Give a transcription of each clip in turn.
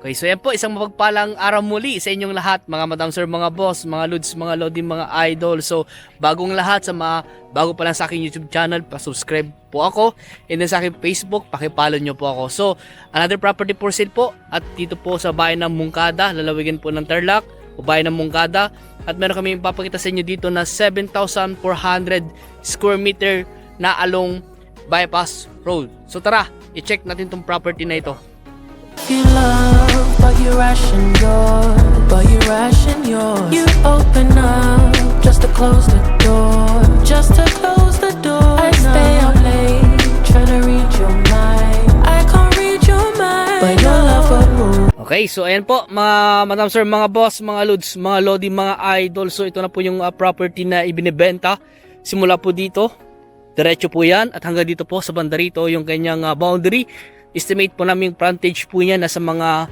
Okay, so yan po, isang mapagpalang araw muli sa inyong lahat, mga madam sir, mga boss, mga lods, mga lodi, mga idol. So, bagong lahat sa mga bago pa lang sa aking YouTube channel, pa-subscribe po ako. And then sa aking Facebook, pakipollow nyo po ako. So, another property for sale po. At dito po sa bayan ng Moncada, lalawigan po ng Tarlac, o bayan ng Moncada. At meron kami ipapakita sa inyo dito na 7,400 square meter na along bypass road. So tara, i-check natin tong property na ito. You love, but you ration yours. You open up just to close the door, I stay up late, trying to read your mind. I can't read your mind, but your love will move. Okay, so ayan po mga madam sir, mga boss, mga lods, mga lodi, mga idol. So ito na po yung property na ibinebenta. Simula po dito, diretso po yan, at hanggang dito po sa banda rito yung kanyang boundary. Estimate po namin frontage po niya nasa mga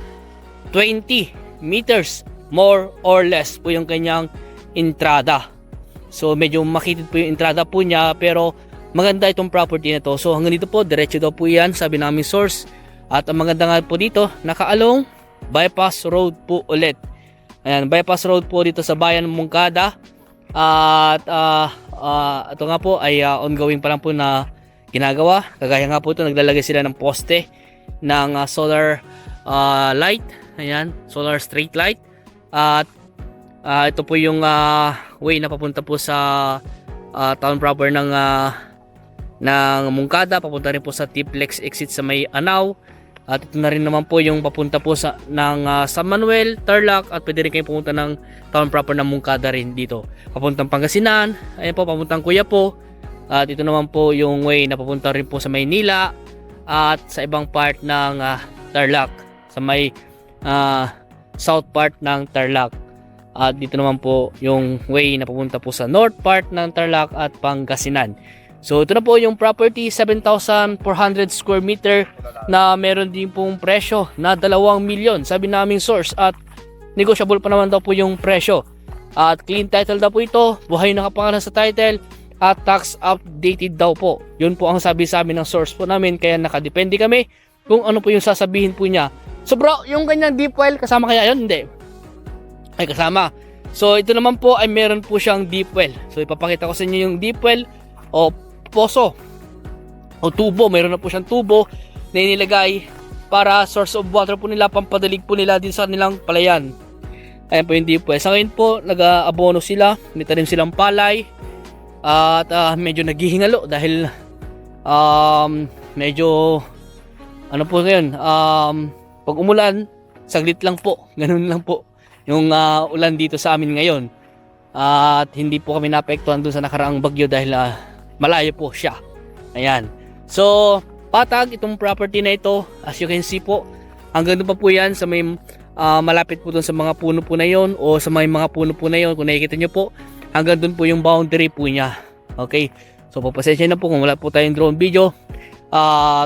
20 meters more or less po yung kanyang entrada. So medyo makitid po yung entrada po niya, pero maganda itong property na to. So hanggang dito po, diretso daw po yan, sabi namin source. At ang maganda nga po dito, nakaalong bypass road po ulit. Ayan, bypass road po dito sa bayan ng Moncada. At ito nga po ay ongoing pa lang po na ginagawa. Kagaya nga po ito, naglalagay sila ng poste ng solar light. Ayan, solar street light. At ito po yung way na papunta po sa town proper ng Moncada. Papunta rin po sa Tiplex exit sa may Anao. At ito na rin naman po yung papunta po sa San Manuel, Tarlac, at pwede rin kayo pumunta ng town proper ng Moncada rin dito. Papuntang Pangasinan, ayan po, papuntang Quiapo. At ito naman po yung way na papunta rin po sa Maynila at sa ibang part ng Tarlac, sa may south part ng Tarlac. At dito naman po yung way na papunta po sa north part ng Tarlac at Pangasinan. So ito na po yung property, 7,400 square meter na meron din pong presyo na 2 milyon, sabi naming source, at negotiable pa naman daw po yung presyo. At clean title daw po ito, buhay nakapangalan sa title, at tax updated daw po. Yun po ang sabi sa amin ng source po namin, kaya nakadepende kami kung ano po yung sasabihin po niya. So bro, yung kanyang deep well, kasama kaya yun? Hindi. Ay, kasama. So ito naman po ay meron po siyang deep well. So ipapakita ko sa inyo yung deep well o poso o tubo. Meron na po siyang tubo na inilagay para source of water po nila, pampadalig po nila din sa nilang palayan. Ayan po yung deep well. Sa ngayon po, nag-aabono sila, may tanim silang palay. At medyo naghihingalo dahil medyo ano po ngayon, pag umulan saglit lang po, ganun lang po yung ulan dito sa amin ngayon. At hindi po kami naapektuhan dun sa nakaraang bagyo dahil malayo po siya. Ayan, so patag itong property na ito, as you can see po, hanggang doon pa po yan sa may malapit po dun sa mga puno po na yon, o sa may mga puno po na yon, kung nakikita nyo po, hanggang dun po yung boundary po niya. Okay, so papasensya na po kung wala po tayong drone video.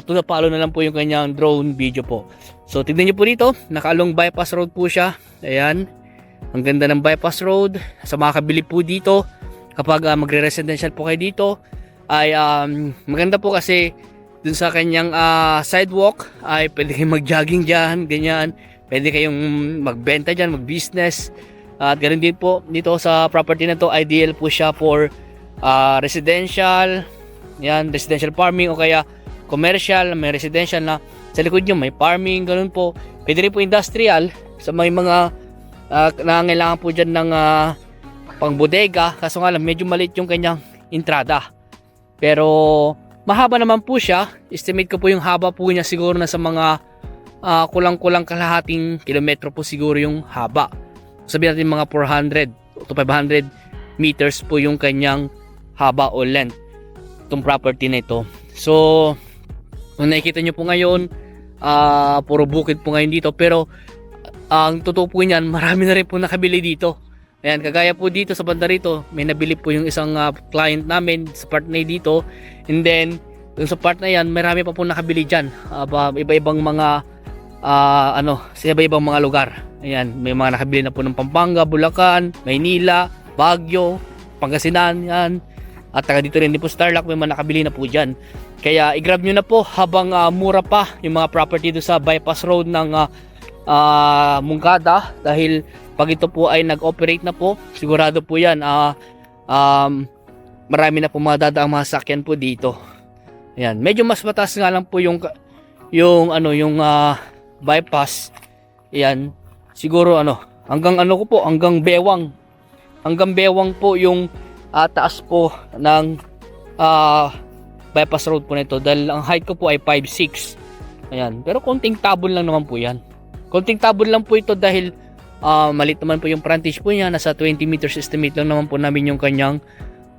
Tunapalo na lang po yung kanyang drone video po. So tignan nyo po dito, nakaalong bypass road po siya. Ayan, ang ganda ng bypass road. Sa mga kabili po dito, kapag magre-residential po kayo dito, ay maganda po kasi dun sa kanyang sidewalk ay pwede kayong mag-jogging dyan, ganyan. Pwede kayong magbenta dyan, mag-business. At ganoon din po dito sa property na to, ideal po siya for residential, yan, residential farming, o kaya commercial, may residential na sa likod nyo, may farming, ganoon po. Pwede rin po industrial sa may mga nangangailangan po dyan ng pang bodega, kaso nga lang medyo maliit yung kanyang entrada. Pero mahaba naman po siya, estimate ko po yung haba po niya siguro na sa mga kulang-kulang kalahating kilometro po siguro yung haba. Sabihin natin mga 400 to 500 meters po yung kanyang haba o length itong property na ito. So kung nakikita nyo po ngayon, puro bukid po ngayon dito, pero ang totoo po niyan, marami na rin po nakabili dito. Ayan, kagaya po dito sa banda rito, may nabili po yung isang client namin sa part na dito, and then dun sa part na yan, marami pa po nakabili dyan, iba-ibang mga sa iba-ibang mga lugar. Ayan, may mga nakabili na po ng Pampanga, Bulacan, Maynila, Baguio, Pangasinan, yan. At taga dito rin po sa Tarlac, may mga nakabili na po dyan. Kaya i-grab nyo na po habang mura pa yung mga property do sa bypass road ng Moncada, dahil pag ito po ay nag-operate na po, sigurado po yan marami na po mga dadaang mga sasakyan po dito. Ayan, medyo mas mataas nga lang po yung bypass. Ayan, siguro hanggang bewang. Hanggang bewang po yung taas po ng bypass road po nito, dahil ang height ko po ay 5'6". Ayan, pero konting tabon lang naman po yan. Konting tabon lang po ito dahil malit naman po yung frontage po niya. Nasa 20 meters estimate lang naman po namin yung kanyang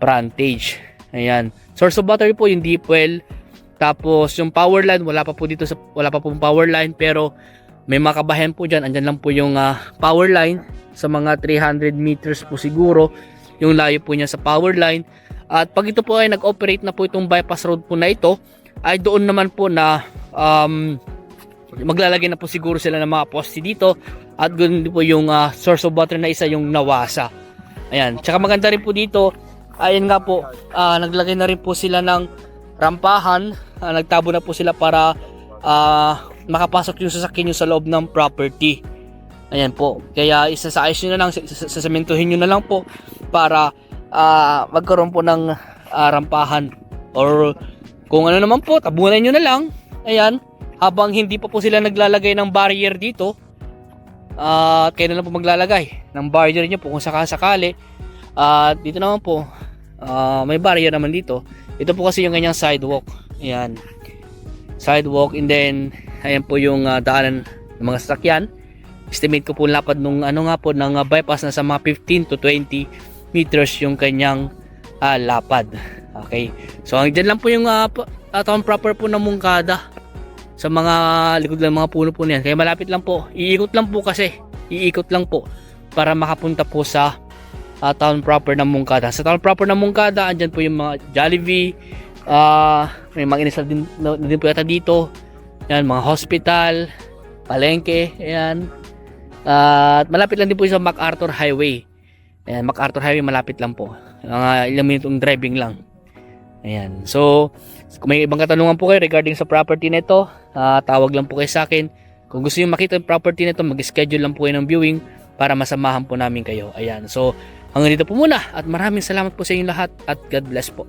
frontage. Ayan, source of battery po yung deep well. Tapos yung power line, wala pa pong power line, pero may makabahan po dyan. Andyan lang po yung power line sa mga 300 meters po siguro yung layo po niya sa power line. At pag ito po ay nag-operate na po itong bypass road po na ito, ay doon naman po na maglalagay na po siguro sila ng mga poste dito, at ganoon din po yung source of water na isa, yung Nawasa. Ayan, tsaka maganda rin po dito, ayan nga po, naglagay na rin po sila ng rampahan, nagtabo na po sila para makapasok yung sasakyan nyo sa loob ng property. Ayan po, kaya isasaayos nyo na lang, sasamintuhin nyo na lang po para magkaroon po ng rampahan, or kung ano naman po, tabunan nyo na lang. Ayan, habang hindi pa po sila naglalagay ng barrier dito, kayo na lang po maglalagay ng barrier nyo po kung sakasakali. At dito naman po, may barrier naman dito. Ito po kasi yung kanyang sidewalk. Ayan, sidewalk, and then ayan po yung daanan ng mga sasakyan. Estimate ko po lapad nung ng bypass na sa mga 15 to 20 meters yung kanyang lapad. Okay, so hanggang lang po yung town proper po ng Moncada. Sa mga likod ng mga puno po niyan, kaya malapit lang po. Iikot lang po para makapunta po sa town proper ng Moncada. Sa town proper ng Moncada, andyan po yung mga Jollibee, may mga inisal din po yata dito. Yan, mga hospital, palengke, ayan. At malapit lang din po sa MacArthur Highway. Ayan, MacArthur Highway, malapit lang po. Ilang minutong driving lang. Ayan. So, kung may ibang katanungan po kayo regarding sa property nito, tawag lang po kayo sa akin. Kung gusto niyo makita yung property nito, mag-schedule lang po kayo ng viewing para masamahan po namin kayo. Ayan. So, hanggang dito po muna, at maraming salamat po sa inyo lahat, at God bless po.